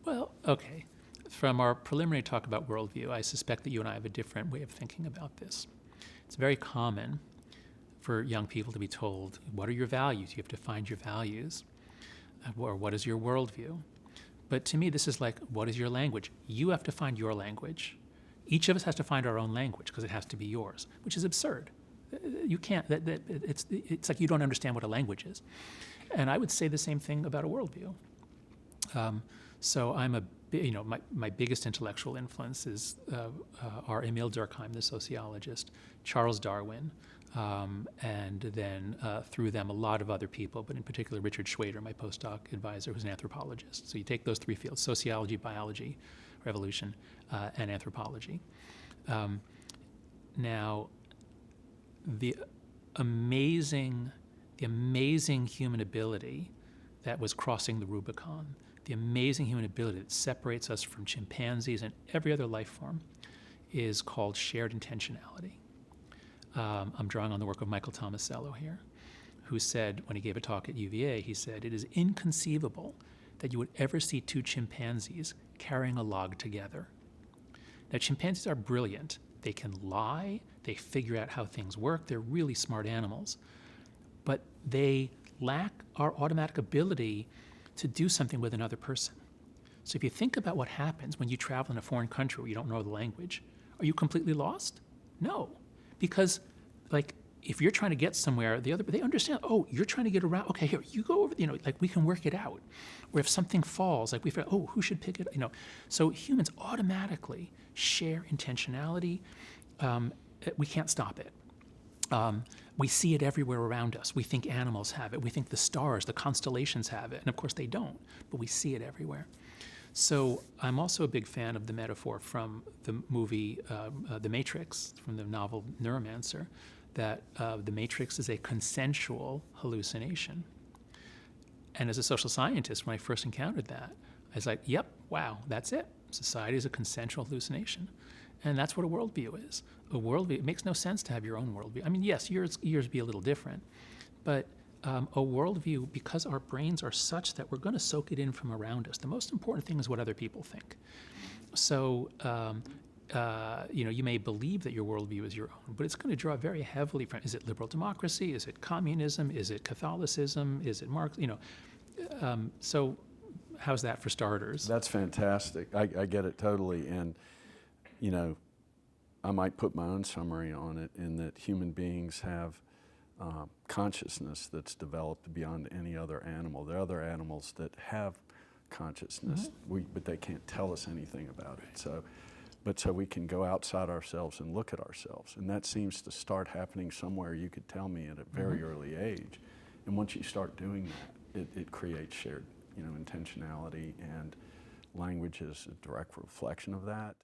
Well, okay. From our preliminary talk about worldview, I suspect that you and I have a different way of thinking about this. It's very common for young people to be told, what are your values? You have to find your values. Or what is your worldview? But to me, this is like, what is your language? You have to find your language. Each of us has to find our own language because it has to be yours, which is absurd. You can't, it's like you don't understand what a language is. And I would say the same thing about a worldview. So I'm my biggest intellectual influences are Emile Durkheim, the sociologist, Charles Darwin, and then through them a lot of other people, but in particular Richard Schwader, my postdoc advisor, who's an anthropologist. So you take those three fields: sociology, biology, evolution, and anthropology. Now, the amazing human ability that was crossing the Rubicon, the amazing human ability that separates us from chimpanzees and every other life form, is called shared intentionality. I'm drawing on the work of Michael Tomasello here, who said, when he gave a talk at UVA, he said, it is inconceivable that you would ever see two chimpanzees carrying a log together. Now, chimpanzees are brilliant. They can lie. They figure out how things work. They're really smart animals. But they lack our automatic ability to do something with another person. So if you think about what happens when you travel in a foreign country where you don't know the language, are you completely lost? No. Because, like, if you're trying to get somewhere, they understand, oh, you're trying to get around, okay, here, you go over, like, we can work it out. Or if something falls, like, we figure, oh, who should pick it, So humans automatically share intentionality. We can't stop it. We see it everywhere around us. We think animals have it. We think the stars, the constellations have it. And of course they don't, but we see it everywhere. So I'm also a big fan of the metaphor from the movie The Matrix, from the novel Neuromancer, that the Matrix is a consensual hallucination. And as a social scientist, when I first encountered that, I was like, yep, wow, that's it. Society is a consensual hallucination. And that's what a worldview is. A worldview, it makes no sense to have your own worldview. I mean, yes, yours be a little different, but a worldview, because our brains are such that we're going to soak it in from around us. The most important thing is what other people think. So, you may believe that your worldview is your own, but it's going to draw very heavily from, is it liberal democracy? Is it communism? Is it Catholicism? Is it Marx? So how's that for starters? That's fantastic. I get it totally. And, I might put my own summary on it in that human beings have consciousness that's developed beyond any other animal. There are other animals that have consciousness, but they can't tell us anything about it. So we can go outside ourselves and look at ourselves. And that seems to start happening somewhere, you could tell me, at a very early age. And once you start doing that, it creates shared intentionality, and language is a direct reflection of that.